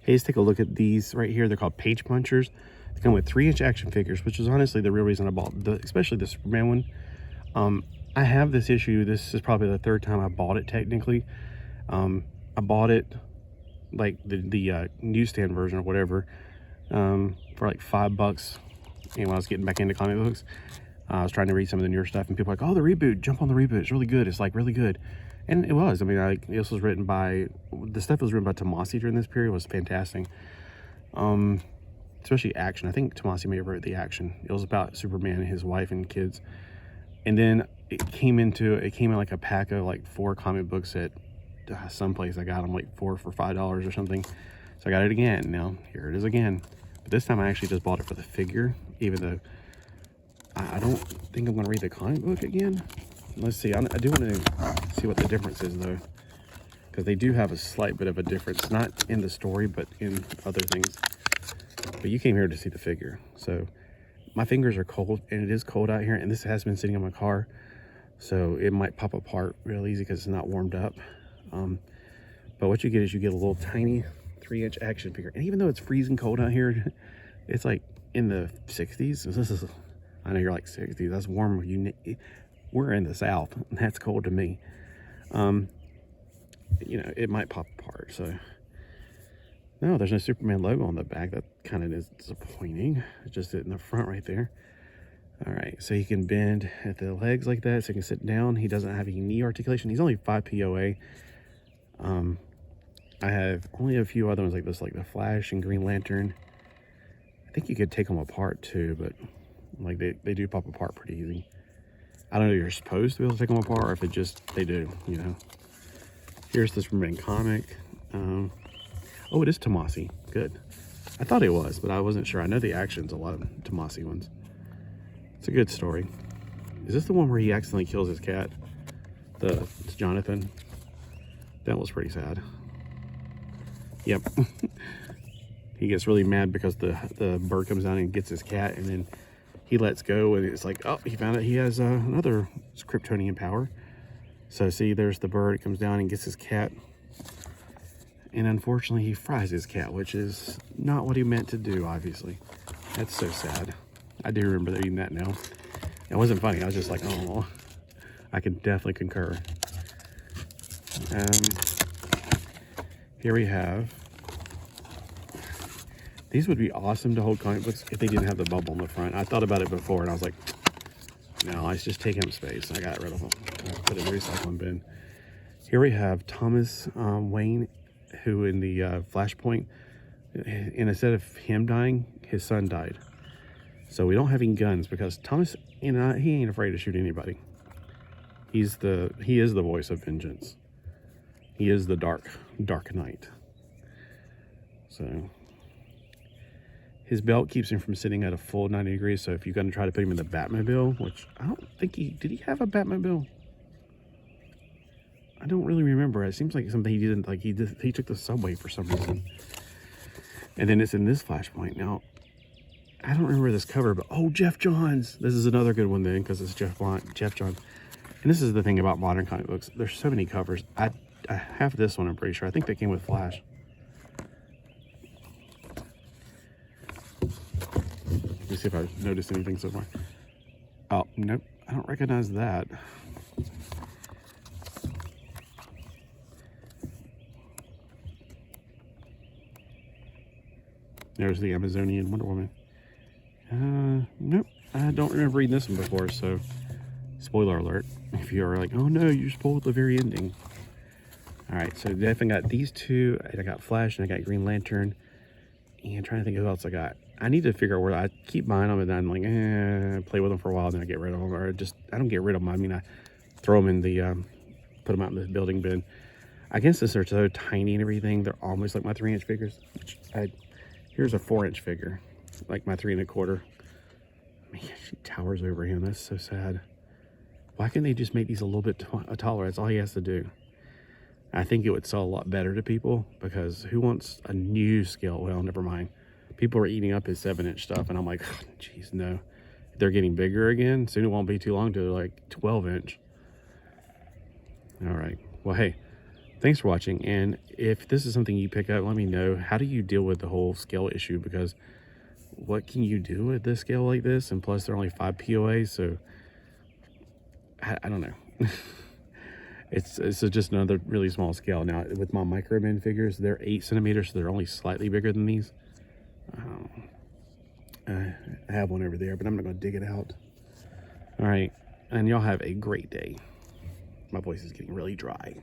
Hey, let's take a look at these right here. They're called page punchers. They come with 3-inch action figures, which is honestly the real reason I bought especially the Superman one. I have this issue. This is probably the 3rd time I bought it technically. I bought it like the newsstand version or whatever for like $5. And when I was getting back into comic books, I was trying to read some of the newer stuff, and people were like, oh, the reboot, jump on the reboot, it's really good. It's like really good. And it was. I mean, this was written by, the stuff that was written by Tomasi during this period was fantastic. Especially action. I think Tomasi may have wrote the action. It was about Superman and his wife and kids. And then it came in like a pack of like 4 comic books at someplace. I got them like 4 for $5 or something. So I got it again. Now here it is again. But this time I actually just bought it for the figure, even though I don't think I'm going to read the comic book again. Let's see. I do want to see what the difference is though, because they do have a slight bit of a difference, not in the story, but in other things. But you came here to see the figure. So my fingers are cold, and it is cold out here, and this has been sitting in my car, so it might pop apart real easy because it's not warmed up. But what you get is you get a little tiny 3-inch action figure. And even though it's freezing cold out here, it's like in the 60s. This is, I know you're like 60s, that's warm. We're in the South, and that's cold to me. You know, it might pop apart. So no, there's no Superman logo on the back. That kind of is disappointing. It's just in the front right there. All right, so he can bend at the legs like that, so he can sit down. He doesn't have any knee articulation. He's only 5 POA. I have only a few other ones like this, like the Flash and Green Lantern. I think you could take them apart too, but like they do pop apart pretty easy. I don't know if you're supposed to be able to take them apart, or if it just, they do, you know. Here's this Superman comic. Oh, it is Tomasi. Good. I thought it was, but I wasn't sure. I know the action's a lot of Tomasi ones. It's a good story. Is this the one where he accidentally kills his cat? It's Jonathan. That was pretty sad. Yep. He gets really mad because the bird comes down and gets his cat, and then he lets go, and it's like, oh, he found out he has another Kryptonian power. So see, there's the bird. It comes down and gets his cat, and unfortunately he fries his cat, which is not what he meant to do, obviously. That's so sad. I do remember reading that now. It wasn't funny. I was just like, oh, I can definitely concur. Here we have, these would be awesome to hold comic books if they didn't have the bubble in the front. I thought about it before, and I was like, no, it's just taking up space. I got rid of them. I put it in the recycling bin. Here we have Thomas Wayne, who in the Flashpoint, and instead of him dying, his son died. So we don't have any guns because Thomas, you know, he ain't afraid to shoot anybody. He is the voice of vengeance. He is the dark knight. So his belt keeps him from sitting at a full 90 degrees. So if you're going to try to put him in the Batmobile, which I don't think did he have a Batmobile? I don't really remember. It seems like something he didn't, like he took the subway for some reason. And then it's in this Flashpoint. Now, I don't remember this cover, but oh, Jeff Johns. This is another good one then, because it's Jeff Johns. And this is the thing about modern comic books. There's so many covers. I have this one, I'm pretty sure. I think they came with Flash. Let me see if I noticed anything so far. Oh, nope. I don't recognize that. There's the Amazonian Wonder Woman. Nope. I don't remember reading this one before, so spoiler alert. If you're like, oh no, you spoiled the very ending. Alright, so definitely got these two. I got Flash and I got Green Lantern. And I'm trying to think of who else I got. I need to figure out where I keep buying them, and then I'm like, play with them for a while, then I get rid of them. Or just, I don't get rid of them. I mean, I throw them in the, put them out in the building bin. I guess since they're so tiny and everything, they're almost like my 3-inch figures. Here's a 4-inch figure, like my 3 1/4. Man, she towers over him. That's so sad. Why can't they just make these a little bit taller? That's all he has to do. I think it would sell a lot better to people, because who wants a new scale? Well, never mind. People are eating up his 7-inch stuff, and I'm like, geez, no. They're getting bigger again. Soon it won't be too long to like 12-inch. All right. Well, hey, thanks for watching. And if this is something you pick up, let me know. How do you deal with the whole scale issue? Because what can you do with this scale like this? And plus, they're only 5 POA, so I don't know. It's just another really small scale. Now, with my micro min figures, they're 8 centimeters, so they're only slightly bigger than these. I have one over there, but I'm not going to dig it out. All right, and y'all have a great day. My voice is getting really dry.